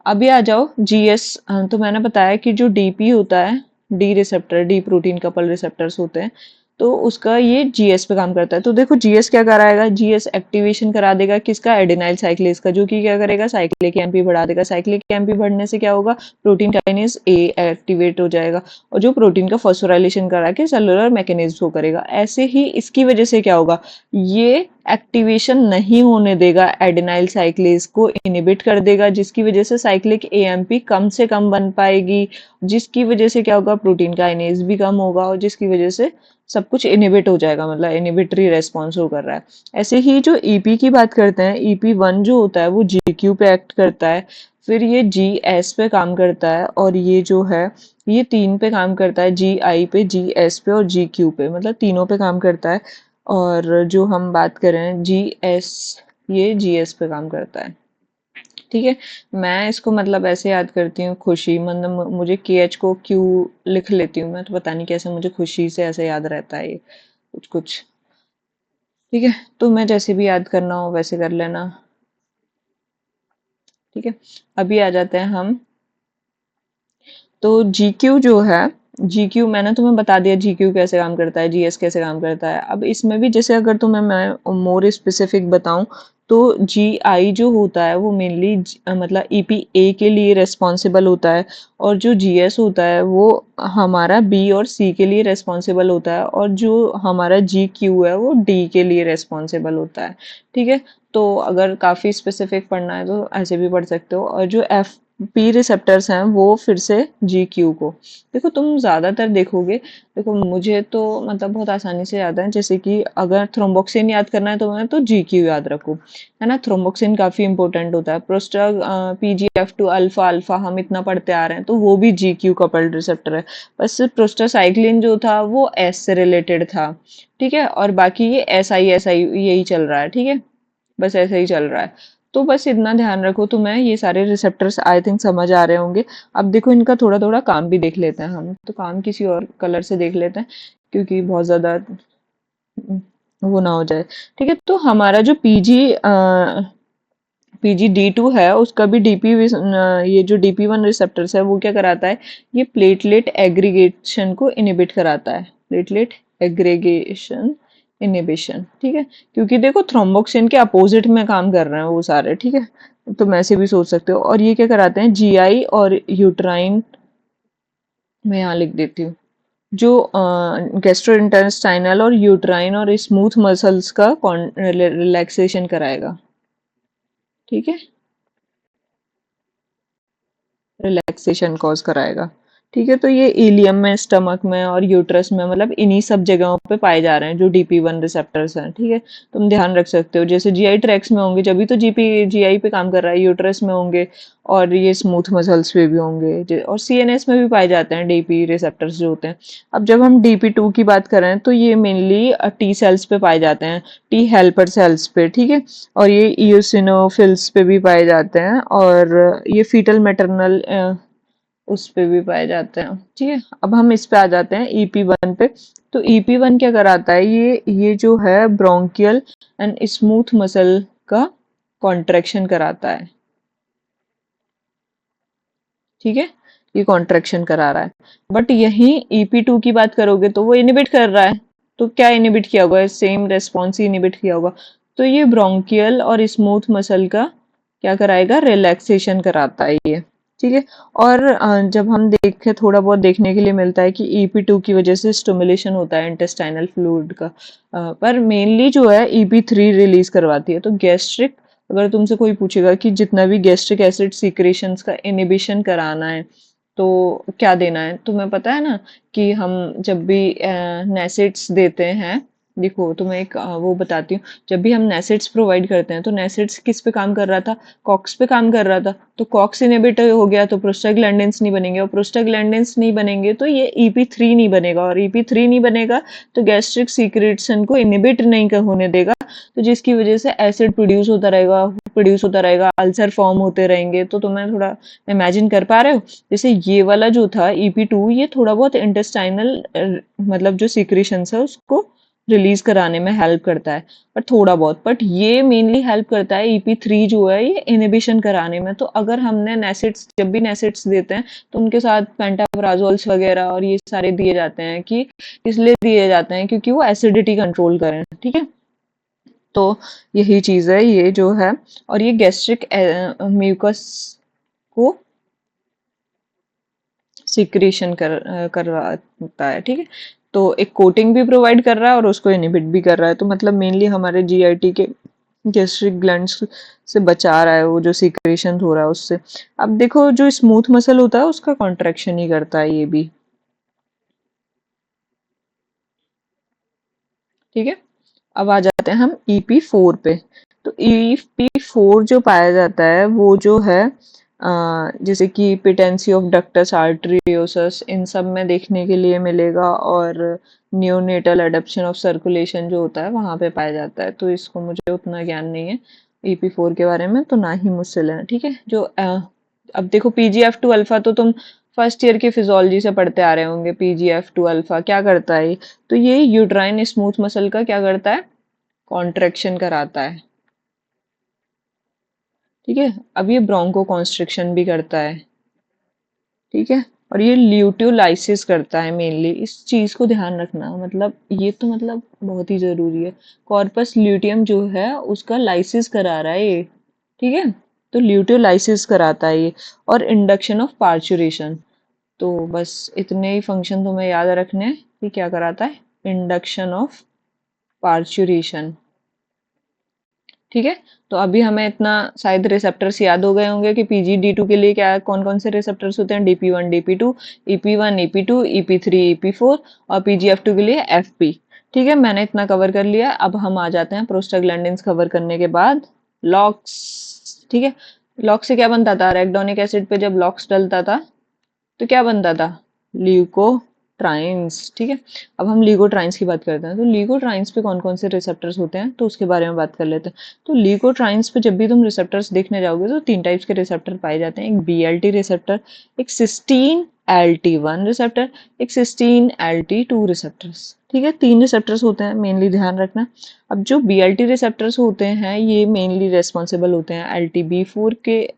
अभी आ जाओ जीएस। तो मैंने बताया कि जो डीपी होता है, D receptor, D protein couple receptors होते हैं, तो उसका ये जीएस पे काम करता है। तो देखो जीएस क्या कराएगा, जीएस एक्टिवेशन करा देगा किसका, एडेनाइल साइक्लेज का, जो कि क्या करेगा, साइक्लिक एमपी बढ़ा देगा। साइक्लिक एमपी बढ़ने से क्या होगा, प्रोटीन काइनेज ए एक्टिवेट हो जाएगा और जो प्रोटीन का फॉस्फोराइलेशन करा के सेलुलर मैकेनिज्म को करेगा। ऐसे ही इसकी वजह से क्या होगा, ये एक्टिवेशन नहीं होने देगा, एडेनाइल साइक्लेज को इनिबिट कर देगा, जिसकी वजह से साइक्लिक एएमपी कम से कम बन पाएगी, जिसकी वजह से क्या होगा, प्रोटीन काइनेज भी कम होगा और जिसकी वजह से सब कुछ इनिबिट हो जाएगा, मतलब इनिबिटरी रेस्पॉन्स हो कर रहा है। ऐसे ही जो ईपी की बात करते हैं, ईपी वन जो होता है वो जीक्यू पे एक्ट करता है, फिर ये जी एस पे काम करता है, और ये जो है ये तीन पे काम करता है, जी आई पे, जी एस पे और जी क्यू पे, मतलब तीनों पे काम करता है। और जो हम बात करें जी एस, ये जी एस पे काम करता है। ठीक है, मैं इसको मतलब ऐसे याद करती हूँ, खुशी, मतलब मुझे के एच को क्यू लिख लेती हूँ मैं, तो पता नहीं कैसे मुझे खुशी से ऐसे याद रहता है ये कुछ कुछ। ठीक है, तो मैं जैसे भी याद करना हो वैसे कर लेना। ठीक है, अभी आ जाते हैं हम, तो GQ जो है, GQ मैंने तुम्हें बता दिया GQ कैसे काम करता है, GS कैसे काम करता है। अब इसमें भी जैसे अगर तुम्हें मैं मोर स्पेसिफिक बताऊं, तो GI जो होता है वो मेनली मतलब EPA के लिए रेस्पॉन्सिबल होता है, और जो GS होता है वो हमारा B और C के लिए रेस्पॉन्सिबल होता है, और जो हमारा GQ है वो D के लिए रेस्पॉन्सिबल होता है। ठीक है, तो अगर काफ़ी स्पेसिफिक पढ़ना है तो ऐसे भी पढ़ सकते हो। और जो एफ पी रिसेप्टर्स हैं वो फिर से जी क्यू को, देखो तुम ज्यादातर देखोगे, देखो मुझे तो मतलब बहुत आसानी से याद है, जैसे कि अगर थ्रोम्बोक्सिन याद करना है तो मैं तो जी क्यू याद रखूँ, है ना। थ्रोम्बोक्सिन काफी इंपॉर्टेंट होता है, प्रोस्टाग PGF2 अल्फा अल्फा हम इतना पढ़ते आ रहे हैं, तो वो भी जी क्यू कपल्ड रिसेप्टर है। बस प्रोस्टासाइक्लिन जो था वो एस से रिलेटेड था। ठीक है, और बाकी ये एस आई यही चल रहा है। ठीक है, बस ऐसे ही चल रहा है। तो बस इतना ध्यान रखो, तुम्हें ये सारे रिसेप्टर्स आई थिंक समझ आ रहे होंगे। अब देखो इनका थोड़ा थोड़ा काम भी देख लेते हैं हम, तो काम किसी और कलर से देख लेते हैं, क्योंकि बहुत ज्यादा वो ना हो जाए। ठीक है, तो हमारा जो PGD2 है उसका भी ये जो DP1 रिसेप्टर्स है वो क्या कराता है, ये प्लेटलेट एग्रीगेशन को इनिबिट कराता है, प्लेटलेट एग्रीगेशन इनिबिशन। ठीक है, क्योंकि देखो थ्रोम्बोक्सिन के अपोजिट में काम कर रहे हैं वो सारे। ठीक है, तुम ऐसे भी सोच सकते हो। और ये क्या कराते हैं, जीआई और यूट्राइन, मैं यहाँ लिख देती हूँ, जो गैस्ट्रोइंटेस्टाइनल और यूट्राइन और स्मूथ मसल्स का रिलैक्सेशन कराएगा। ठीक है, रिलैक्सेशन कॉज कराएगा। ठीक है, तो ये इलियम में, स्टमक में और यूट्रस में, मतलब इन्हीं सब जगहों पे पाए जा रहे हैं जो DP1 रिसेप्टर्स हैं। ठीक है, तुम ध्यान रख सकते हो, जैसे जीआई ट्रैक्स में होंगे जब भी तो जीआई पे काम कर रहा है, यूट्रस में होंगे और ये स्मूथ मसल्स पे भी होंगे, और CNS में भी पाए जाते हैं डीपी रिसेप्टर्स जो होते हैं। अब जब हम DP2 की बात करें तो ये मेनली टी सेल्स पे पाए जाते हैं, टी हेल्पर सेल्स पे। ठीक है, और ये इयोसिनोफिल्स पे भी पाए जाते हैं, और ये फीटल मैटरनल उस पे भी पाए जाते हैं। ठीक है, अब हम इस पे आ जाते हैं EP1 पे। तो EP1 क्या कराता है, ये जो है ब्रोंकियल एंड स्मूथ मसल का कॉन्ट्रैक्शन कराता है। ठीक है, ये कॉन्ट्रैक्शन करा रहा है। बट यही EP2 की बात करोगे तो वो इनिबिट कर रहा है। तो क्या इनिबिट किया होगा, सेम रेस्पॉन्स ही इनिबिट किया होगा। तो ये ब्रोंकियल और स्मूथ मसल का क्या कराएगा, रिलैक्सेशन कराता है ये। ठीक है, और जब हम देखें, थोड़ा बहुत देखने के लिए मिलता है कि EP2 की वजह से स्टिमुलेशन होता है इंटेस्टाइनल फ्लूइड का, पर मेनली जो है EP3 रिलीज करवाती है। तो गैस्ट्रिक, अगर तुमसे कोई पूछेगा कि जितना भी गैस्ट्रिक एसिड सीक्रेशंस का इनिबिशन कराना है तो क्या देना है, तुम्हें पता है ना कि हम जब भी नेसिड्स देते हैं देखो तुम्हें एक वो बताती हूँ। जब भी हम नेसेट्स प्रोवाइड करते हैं तो नेसेट्स किस पे काम कर रहा था, कॉक्स पे काम कर रहा था। तो कॉक्स इनहिबिटर हो गया तो प्रोस्टाग्लैंडिन्स नहीं बनेंगे, और प्रोस्टाग्लैंडिन्स नहीं बनेंगे तो ये ईपी3 नहीं बनेगा, और ईपी3 नहीं बनेगा तो गैस्ट्रिक सीक्रेशन को इनहिबिट नहीं होने देगा, तो जिसकी वजह से एसिड प्रोड्यूस होता रहेगा, अल्सर फॉर्म होते रहेंगे। तो तुम्हें थोड़ा इमेजिन कर पा रहे हो, जैसे ये वाला जो था ईपी2, ये थोड़ा बहुत इंटेस्टाइनल मतलब जो सीक्रेशंस है उसको रिलीज कराने में हेल्प करता है, पर थोड़ा बहुत। बट ये मेनली हेल्प करता है ईपी3 जो है ये इनहिबिशन कराने में। तो अगर हमने नेसिड्स, जब भी नेसिड्स देते हैं तो उनके साथ पेंटाप्राजोल्स वगैरह और ये सारे दिए जाते हैं, कि इसलिए दिए जाते हैं क्योंकि वो एसिडिटी कंट्रोल करें, ठीक है। तो यही चीज है ये जो है, और ये गैस्ट्रिक म्यूकस को सिक्रीशन करवाता है, ठीक है। तो एक कोटिंग भी प्रोवाइड कर रहा है और उसको इनहिबिट भी कर रहा है। तो मतलब मेनली हमारे जीआईटी के गैस्ट्रिक ग्लैंड्स से बचा रहा है, वो जो सिक्रेशन हो रहा है उससे। अब देखो जो स्मूथ मसल होता है उसका कॉन्ट्रैक्शन ही करता है ये भी, ठीक है। अब आ जाते हैं हम EP4 पे। तो EP4 जो पाया जाता है वो जो है जैसे कि पेटेंसी ऑफ डक्टस आर्टरियोसस, इन सब में देखने के लिए मिलेगा, और नियोनेटल एडप्शन ऑफ सर्कुलेशन जो होता है वहां पे पाया जाता है। तो इसको मुझे उतना ज्ञान नहीं है EP4 के बारे में, तो ना ही मुझसे लेना, ठीक है। जो अब देखो PGF2 अल्फा तो तुम फर्स्ट ईयर की फिजियोलॉजी से पढ़ते आ रहे होंगे। PGF2 अल्फा क्या करता है, तो ये यूट्राइन स्मूथ मसल का क्या करता है, कॉन्ट्रैक्शन कराता है, ठीक है। अब ये ब्रोंको कॉन्स्ट्रिक्शन भी करता है, ठीक है। और ये ल्यूटियोलाइसिस करता है मेनली, इस चीज को ध्यान रखना, मतलब ये तो मतलब बहुत ही जरूरी है। कॉर्पस ल्यूटियम जो है उसका लाइसिस करा रहा है ये, ठीक है। तो ल्यूटियोलाइसिस कराता है ये, और इंडक्शन ऑफ पार्चुरेशन। तो बस इतने ही फंक्शन तुम्हें याद रखने हैं कि क्या कराता है, इंडक्शन ऑफ पार्चुरेशन, ठीक है। तो अभी हमें इतना शायद रिसेप्टर्स याद हो गए होंगे कि PGD2 के लिए क्या कौन कौन से रिसेप्टर्स होते हैं, DP1 DP2, EP1 EP2, EP3 EP4, और PGF2 के लिए FP, ठीक है। मैंने इतना कवर कर लिया। अब हम आ जाते हैं प्रोस्टाग्लैंडिन्स कवर करने के बाद लॉक्स, ठीक है। लॉक्स से क्या बनता था, रेक्डोनिक एसिड पे जब लॉक्स डलता था तो क्या बनता था, ल्यूकोट्राइन्स, ठीक है। अब हम ल्यूकोट्राइन्स की बात करते हैं। तो ल्यूकोट्राइन्स पे कौन कौन से रिसेप्टर्स होते हैं तो उसके बारे में बात कर लेते हैं। तो ल्यूकोट्राइन्स पे जब भी तुम रिसेप्टर्स देखने जाओगे तो तीन टाइप्स के रिसेप्टर पाए जाते हैं। एक BLT रिसेप्टर, एक सिस्टीन LT1 रिसेप्टर, एक सिस्टीन LT2 रिसेप्टर्स, ठीक है। तीन रिसेप्टर्स होते हैं, मेनली ध्यान रखना। अब जो BLT रिसेप्टर्स होते हैं ये मेनली रेस्पॉन्सिबल होते हैं LTB4 के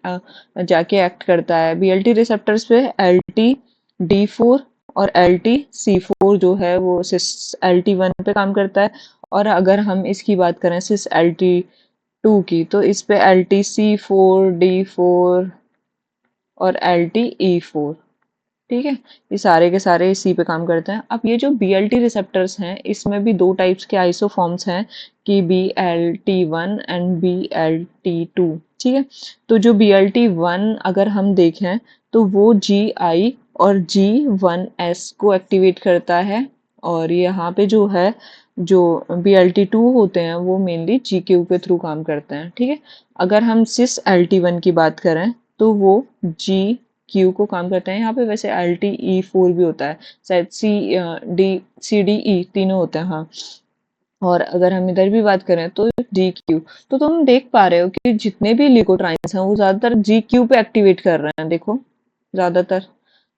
जाके एक्ट करता है। BLT रिसेप्टर्स पे LTD4 और LTC4 जो है वो सिस LT1 पे काम करता है। और अगर हम इसकी बात करें सिस LT2 की, तो इस पे LTC4D4 और LTE4, ठीक है। ये सारे के सारे इसी पे काम करते हैं। अब ये जो BLT रिसेप्टर्स हैं इसमें भी दो टाइप्स के आइसोफॉर्म्स हैं, कि BLT1 एंड BLT2, ठीक है। तो जो BLT1 अगर हम देखें तो वो GI और G1S को एक्टिवेट करता है, और यहाँ पे जो है जो BLT2 होते हैं वो मेनली GQ के थ्रू काम करते हैं, ठीक है। अगर हम सिस LT1 की बात करें तो वो GQ को काम करते हैं। यहाँ पे वैसे LTE4 भी होता है, शायद CDE तीनों होते हैं, हाँ। और अगर हम इधर भी बात करें तो GQ। तो तुम देख पा रहे हो कि जितने भी ल्यूकोट्राइन्स हैं वो ज्यादातर GQ पे एक्टिवेट कर रहे हैं, देखो ज्यादातर।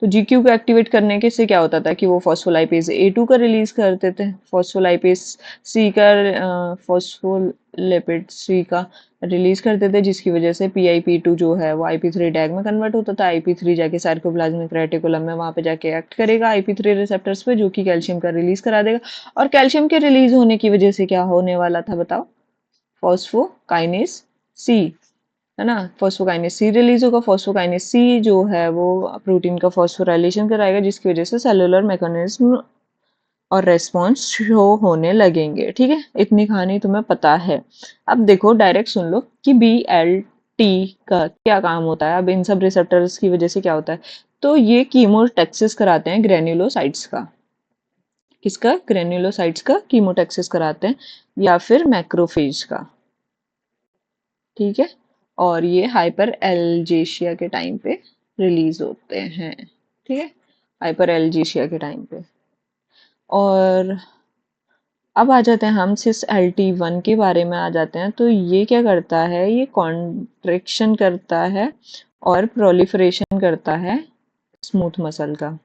तो GQ को एक्टिवेट करने के से क्या होता था कि वो फॉस्फोलाइपेज A2 का रिलीज करते थे, फॉस्फोलाइपेज C का फॉस्फोलिपिड C का रिलीज करते थे, जिसकी वजह से PIP2 जो है वो IP3 डैग में कन्वर्ट होता था। IP3 जाके सार्कोप्लाज्मिक रेटिकुलम में वहां पे जाके एक्ट करेगा IP3 रिसेप्टर्स पे, जो कि कैल्शियम का रिलीज करा देगा। और कैल्शियम के रिलीज होने की वजह से क्या होने वाला था बताओ, फॉस्फोकाइनेस सी, है ना। फॉस्फोकाइनेस सी रिलीज होगा। फॉस्फोकाइनेस सी जो है वो प्रोटीन का फॉस्फोराइलेशन कराएगा, जिसकी वजह से सेलुलर मैकेनिज्म और रेस्पॉन्स शो होने लगेंगे, ठीक है। इतनी कहानी तुम्हें पता है। अब देखो डायरेक्ट सुन लो कि BLT का क्या काम होता है। अब इन सब रिसेप्टर्स की वजह से क्या होता है, तो ये कीमोटैक्सिस कराते हैं ग्रेन्युलोसाइट्स का, किसका, ग्रेन्युलोसाइट्स का कीमोटैक्सिस कराते हैं या फिर मैक्रोफेज का, ठीक है। और ये हाइपर एल्जेशिया के टाइम पे रिलीज होते हैं, ठीक है, हाइपर एल्जेशिया के टाइम पे। और अब आ जाते हैं हम सिस LT1 के बारे में आ जाते हैं। तो ये क्या करता है, ये कॉन्ट्रैक्शन करता है और प्रोलिफरेशन करता है स्मूथ मसल का।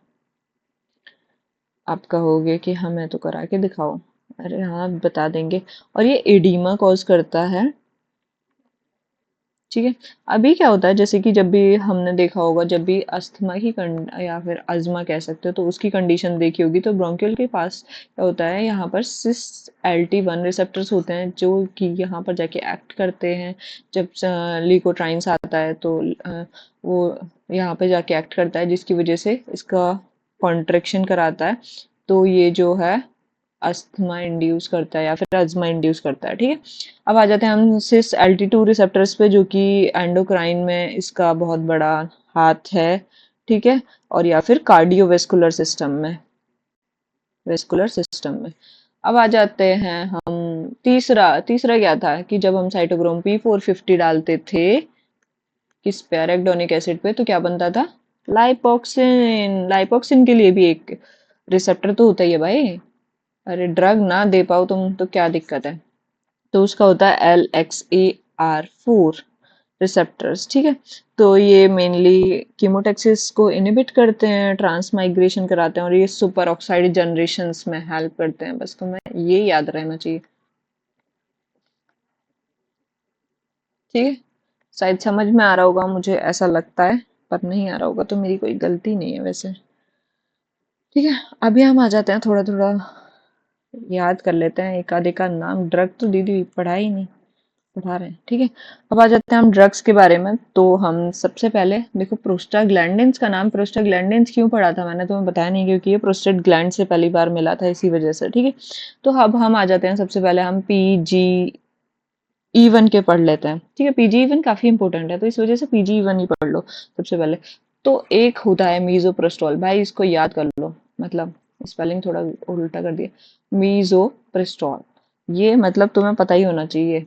आप कहोगे कि हमें तो करा के दिखाओ, अरे हाँ बता देंगे। और ये एडीमा कॉज करता है, ठीक है। अभी क्या होता है, जैसे कि जब भी हमने देखा होगा, जब भी अस्थमा की या फिर अजमा कह सकते हो, तो उसकी कंडीशन देखी होगी, तो ब्रोंकियल के पास क्या होता है, यहाँ पर सिस LT1 रिसेप्टर्स होते हैं जो कि यहाँ पर जाके एक्ट करते हैं। जब ल्यूकोट्राइन्स आता है तो वो यहाँ पे जाके एक्ट करता है, जिसकी वजह से इसका कॉन्ट्रेक्शन कराता है। तो ये जो है अस्थमा इंड्यूस करता है या फिर अजमा इंड्यूस करता है, ठीक है। अब आ जाते हैं हम सिस LT2 रिसेप्टर्स पे, जो कि एंडोक्राइन में इसका बहुत बड़ा हाथ है, ठीक है। और या फिर कार्डियोवेस्कुलर सिस्टम में, वेस्कुलर सिस्टम में। अब आ जाते हैं हम तीसरा तीसरा क्या था कि जब हम साइटोक्रोम P450 डालते थे किस पे, एराकिडोनिक एसिड पे, तो क्या बनता था, लाइपोक्सिन। लाइपोक्सिन के लिए भी एक रिसेप्टर तो होता ही है भाई। अरे ड्रग ना दे पाओ तुम तो क्या दिक्कत है। तो उसका होता है LXAR4 रिसेप्टर्स, ठीक है। तो ये मेनली कीमोटैक्सिस को इनिबिट करते हैं, ट्रांसमाइग्रेशन कराते हैं और ये सुपर ऑक्साइड जनरेशंस में हेल्प करते हैं। बस तुम्हें ये याद रहना चाहिए, ठीक है। शायद समझ में आ रहा होगा, मुझे ऐसा लगता है, पर नहीं आ रहा होगा तो मेरी कोई गलती नहीं है वैसे, ठीक है। अभी हम आ जाते हैं, थोड़ा थोड़ा याद कर लेते हैं एक आधे का नाम। ड्रग तो दीदी पढ़ा ही नहीं, उठा रहे हैं, ठीक है। अब आ जाते हैं हम ड्रग्स के बारे में। तो हम सबसे पहले देखो, प्रोस्टाग्लैंडिन्स का नाम प्रोस्टाग्लैंडिन्स क्यों पढ़ा था मैंने तुम्हें बताया नहीं, क्योंकि ये प्रोस्टेट ग्लैंड से पहली बार मिला था, इसी वजह से, ठीक है। तो अब हम आ जाते हैं, सबसे पहले हम PGE1 के पढ़ लेते हैं, ठीक है। PGE1 काफी इंपॉर्टेंट है, तो इस वजह से PGE1 ही पढ़ लो सबसे पहले। तो एक होता है मीजोप्रेस्टोल, भाई इसको याद कर लो, मतलब स्पेलिंग थोड़ा उल्टा कर दिया, मीजोप्रेस्टोल, ये मतलब तुम्हें पता ही होना चाहिए,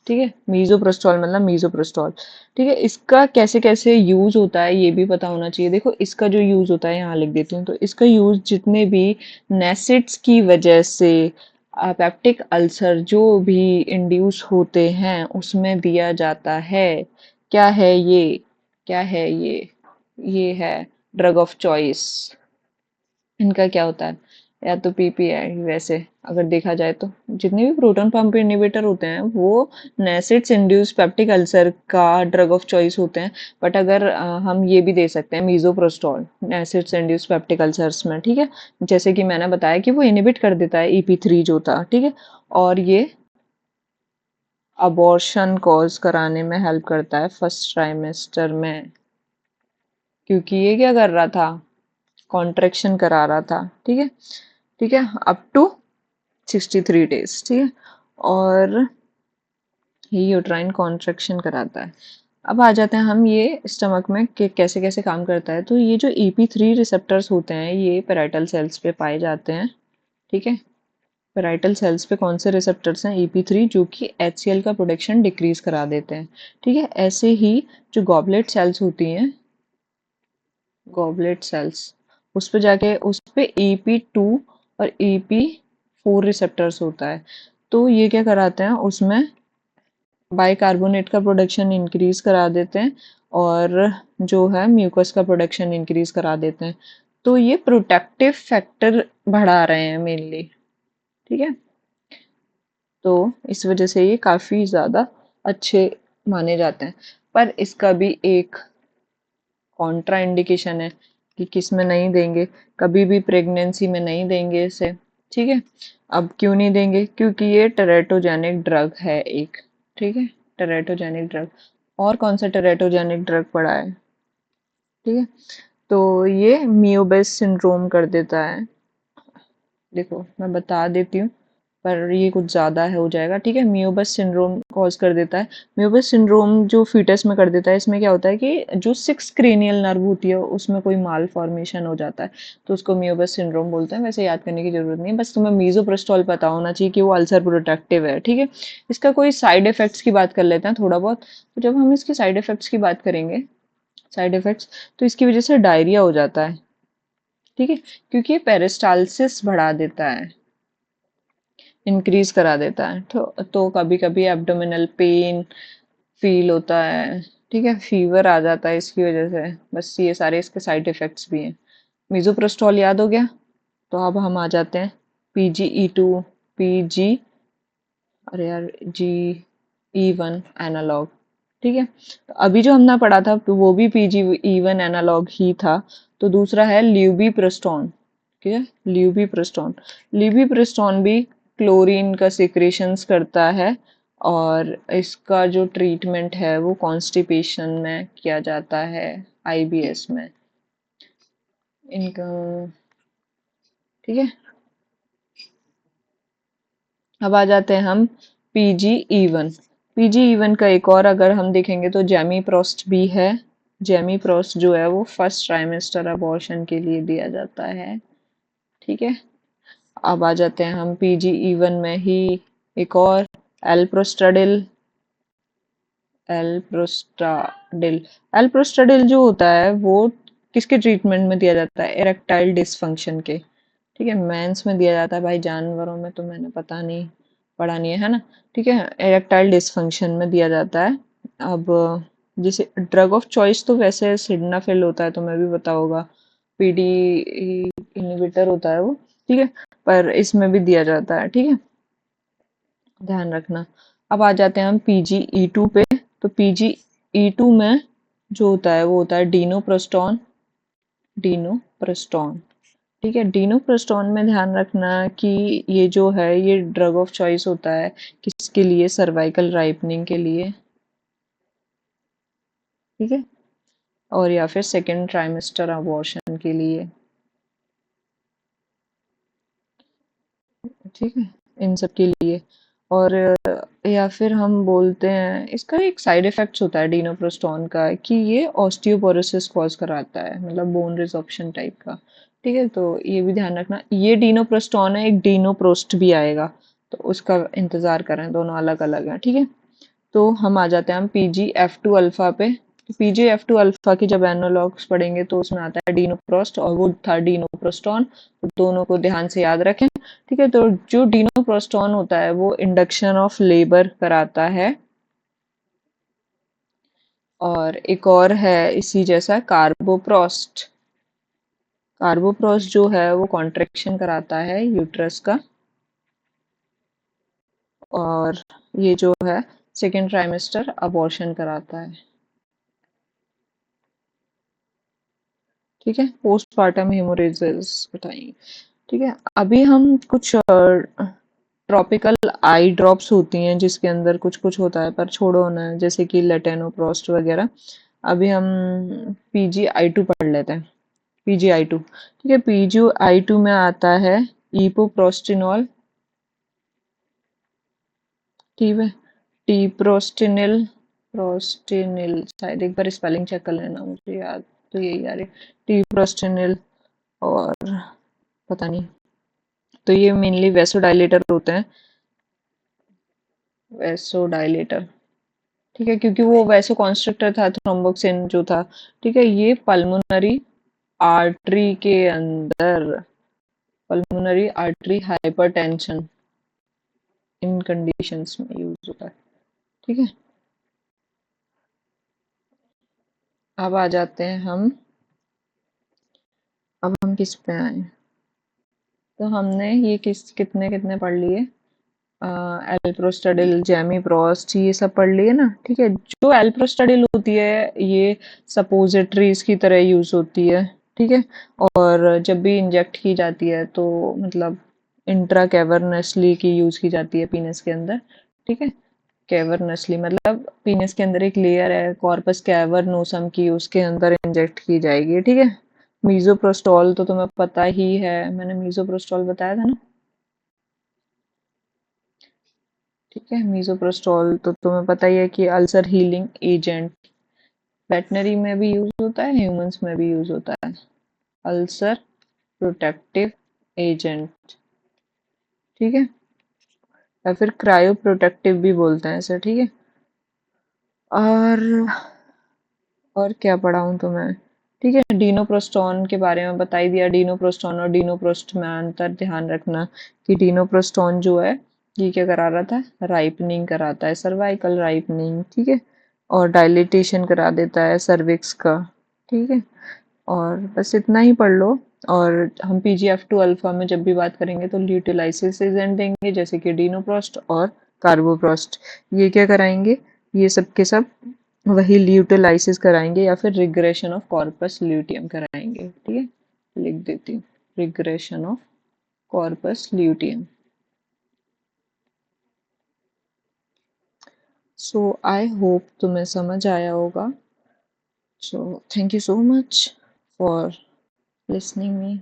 ठीक है। मीजोप्रेस्टोल मतलब मीजोप्रेस्टोल, ठीक है। इसका कैसे कैसे यूज होता है ये भी पता होना चाहिए। देखो इसका जो यूज होता है, यहाँ लिख देती हूँ। तो इसका यूज जितने भी नेसिड्स की वजह से पेप्टिक अल्सर जो भी इंड्यूस होते हैं उसमें दिया जाता है। क्या है ये, क्या है ये है ड्रग ऑफ चॉइस। इनका क्या होता है, या तो PPI, वैसे अगर देखा जाए तो जितने भी प्रोटॉन पंप इनहिबिटर होते हैं वो नेसिड्स इंड्यूस पेप्टिक अल्सर का ड्रग ऑफ चॉइस होते हैं। बट अगर हम ये भी दे सकते हैं मीजोप्रोस्टोल नेसिड्स इंड्यूस पेप्टिक अल्सर्स में, ठीक है। जैसे कि मैंने बताया कि वो इनहिबिट कर देता है EP3 जो था, ठीक है। और ये अबॉर्शन कॉज कराने में हेल्प करता है फर्स्ट ट्राइमेस्टर में, क्योंकि ये क्या कर रहा था, कॉन्ट्रेक्शन करा रहा था, ठीक है, ठीक है, अप टू 63 days, ठीक है। और ये यूट्राइन कॉन्ट्रैक्शन कराता है। अब आ जाते हैं हम ये स्टमक में कि कैसे कैसे काम करता है। तो ये जो EP3 रिसेप्टर्स होते हैं ये पेराइटल सेल्स पे पाए जाते हैं, ठीक है। पेराइटल सेल्स पे कौन से रिसेप्टर्स हैं, EP3, जो कि HCl का प्रोडक्शन डिक्रीज करा देते हैं, ठीक है। ऐसे ही जो गॉबलेट सेल्स होती हैं, गॉबलेट सेल्स, उस पे जाके उस पे EP2 और EP4 रिसेप्टर्स होता है। तो ये क्या कराते हैं, उसमें बाइकार्बोनेट का प्रोडक्शन इंक्रीज करा देते हैं और जो है म्यूकस का प्रोडक्शन इंक्रीज करा देते हैं। तो ये प्रोटेक्टिव फैक्टर बढ़ा रहे हैं मेनली, ठीक है। तो इस वजह से ये काफी ज्यादा अच्छे माने जाते हैं। पर इसका भी एक कॉन्ट्रा इंडिकेशन है कि किस में नहीं देंगे, कभी भी प्रेगनेंसी में नहीं देंगे इसे, ठीक है। अब क्यों नहीं देंगे, क्योंकि ये टेरेटोजेनिक ड्रग है एक, ठीक है, टेरेटोजेनिक ड्रग। और कौन सा टेरेटोजेनिक ड्रग पड़ा है, ठीक है। तो ये मियोबेस सिंड्रोम कर देता है। देखो मैं बता देती हूँ, पर ये कुछ ज़्यादा है हो जाएगा, ठीक है। मियोबस सिंड्रोम कॉज कर देता है। मियोबस सिंड्रोम जो फीटस में कर देता है, इसमें क्या होता है कि जो 6 क्रेनियल नर्व होती है उसमें कोई माल फॉर्मेशन हो जाता है, तो उसको मियोबस सिंड्रोम बोलते हैं। वैसे याद करने की जरूरत नहीं है, बस तुम्हें मीजोप्रेस्टोल पता होना चाहिए कि वो अल्सर प्रोटेक्टिव है, ठीक है। इसका कोई साइड इफेक्ट्स की बात कर लेते हैं थोड़ा बहुत। तो जब हम इसके साइड इफेक्ट्स की बात करेंगे, साइड इफेक्ट्स, तो इसकी वजह से डायरिया हो जाता है, ठीक है, क्योंकि ये पेरिस्टालसिस बढ़ा देता है, इंक्रीज करा देता है। तो कभी कभी एब्डोमिनल पेन फील होता है, ठीक है, फीवर आ जाता है इसकी वजह से। बस ये सारे इसके साइड इफेक्ट्स भी हैं। मिजोप्रेस्टोल याद हो गया। तो अब हम आ जाते हैं PGE2, पीजी, अरे यार, GE1 एनालॉग, ठीक है। तो अभी जो हमने पढ़ा था तो वो भी PGE1 एनालॉग ही था। तो दूसरा है ल्यूबिप्रिस्टोन, ठीक है, ल्यूबिप्रिस्टोन। ल्यूबिप्रिस्टोन भी क्लोरीन का सिक्रेशंस करता है, और इसका जो ट्रीटमेंट है वो कॉन्स्टिपेशन में किया जाता है, IBS में इनका, ठीक है। अब आ जाते हैं हम PGE1। PGE1 का एक और अगर हम देखेंगे तो जेमीप्रोस्ट भी है। जेमीप्रोस्ट जो है वो फर्स्ट ट्राइमेस्टर अबॉर्शन के लिए दिया जाता है, ठीक है। अब आ जाते हैं हम PGE1 में ही एक और, एल्प्रोस्टाडिल। एल्प्रोस्टाडिल एल्प्रोस्टाडिल जो होता है वो किसके ट्रीटमेंट में दिया जाता है? इरेक्टाइल डिसफंक्शन के, ठीक है। मेंस में दिया जाता है भाई, जानवरों में तो मैंने पता नहीं, पढ़ा नहीं है ना, ठीक है। इरेक्टाइल डिसफंक्शन में दिया जाता है। अब जैसे ड्रग ऑफ चॉइस तो वैसे सिडनाफिल होता है, तुम्हें भी पता होगा, पीडी इनहिबिटर होता है वो, ठीक है। पर इसमें भी दिया जाता है, ठीक है, ध्यान रखना। अब आ जाते हैं हम PGE2 पे। तो PGE2 में जो होता है वो होता है डीनोप्रोस्टोन, डीनोप्रोस्टोन, ठीक है। डीनोप्रोस्टोन में ध्यान रखना कि ये जो है ये ड्रग ऑफ चॉइस होता है किसके लिए? सर्वाइकल राइपनिंग के लिए, ठीक है, और या फिर सेकेंड ट्राइमेस्टर अबॉर्शन के लिए, ठीक है, इन सब के लिए। और या फिर हम बोलते हैं इसका एक साइड इफेक्ट्स होता है डीनोप्रोस्टोन का कि ये ऑस्टियोपोरोसिस कॉज कराता है, मतलब बोन रिजॉर्प्शन टाइप का, ठीक है। तो ये भी ध्यान रखना, ये डीनोप्रोस्टोन है, एक डीनोप्रोस्ट भी आएगा, तो उसका इंतजार करें, दोनों अलग अलग हैं, ठीक है। तो हम आ जाते हैं हम PGF2 अल्फा पे। तो PGF2 अल्फा की जब एनालॉग्स पढ़ेंगे तो उसमें आता है डीनोप्रोस्ट और वो था डीनोप्रोस्टोन, तो दोनों को ध्यान से याद रखें, ठीक है। तो जो डीनोप्रोस्टोन होता है वो इंडक्शन ऑफ लेबर कराता है, और एक और है इसी जैसा, कार्बोप्रोस्ट। कार्बोप्रोस्ट जो है वो कॉन्ट्रेक्शन कराता है यूट्रस का, और ये जो है सेकेंड ट्राइमेस्टर अबॉर्शन कराता है, ठीक है, पोस्टपार्टम हेमोरेजेस बताएंगे, ठीक है। अभी हम कुछ ट्रॉपिकल आई ड्रॉप्स होती हैं जिसके अंदर कुछ कुछ होता है, पर छोड़ो ना, जैसे कि लेटेनोप्रोस्ट वगैरह। अभी हम PGI2 पढ़ लेते हैं। PGI2, ठीक है। PGI2 में आता है इपोप्रोस्टिनॉल, ठीक है, टीप्रोस्टिनिल, प्रोस्टिनिल, शायद एक बार स्पेलिंग चेक कर लेना, मुझे याद तो यही आ रही, टीप्रोस्टिनिल, और पता नहीं। तो ये मेनली वेसोडाइलेटर होते हैं, वेसोडाइलेटर, ठीक है, क्योंकि वो वैसे कॉन्स्ट्रिक्टर था थ्रोम्बोक्सिन जो था, ठीक है। ये पल्मोनरी आर्टरी के अंदर, पल्मोनरी आर्टरी हाइपरटेंशन इन कंडीशंस में यूज होता है, ठीक है। अब आ जाते हैं हम, अब हम किस पे आए? तो हमने ये कितने कितने पढ़ लिए, एल्प्रोस्टाडिल, जेमीप्रोस्ट, ये सब पढ़ लिए ना, ठीक है। जो एल्प्रोस्टाडिल होती है ये सपोजिटरीज की तरह यूज होती है, ठीक है, और जब भी इंजेक्ट की जाती है तो मतलब इंट्रा कैवर्नसली की यूज की जाती है पीनस के अंदर, ठीक है। कैवर्नसली मतलब पीनस के अंदर एक लेयर है कॉर्पस कैवर्नोसम की, उसके अंदर इंजेक्ट की जाएगी, ठीक है। मीजोप्रोस्टॉल तो तुम्हें पता ही है, मैंने मीजोप्रोस्टॉल बताया था ना। ठीक है। मीसोप्रोस्टोल तो तुम्हें पता ही है कि अल्सर हीलिंग एजेंट, वेटनरी में भी यूज होता है, ह्यूमंस में भी यूज होता है। अल्सर प्रोटेक्टिव एजेंट, ठीक है, या फिर क्रायो प्रोटेक्टिव भी बोलते हैं इसे, ठीक है। और क्या पढ़ाऊँ तुम्हें? ठीक है, डिनोप्रोस्टोन के बारे में बता ही दिया। डिनोप्रोस्टोन और डिनोप्रोस्ट में अंतर ध्यान रखना कि डिनोप्रोस्टोन जो है ये क्या करा रहा था, राइपनिंग कराता है, सर्वाइकल राइपनिंग, ठीक है, और डायलिटेशन करा देता है सर्विक्स का, ठीक है। और बस इतना ही पढ़ लो। और हम PGF2 अल्फा में जब भी बात करेंगे तो ल्यूटिलाइसिस एजेंट देंगे, जैसे कि डिनोप्रोस्ट और कार्बोप्रोस्ट। ये क्या कराएंगे, ये सब के सब वही ल्यूटिलाइसिस कराएंगे या फिर रिग्रेशन ऑफ कॉर्पस ल्यूटियम कराएंगे, ठीक है। लिख देती हूँ, regression of corpus luteum. So I hope तुम्हें समझ आया होगा। So thank you so much for listening me.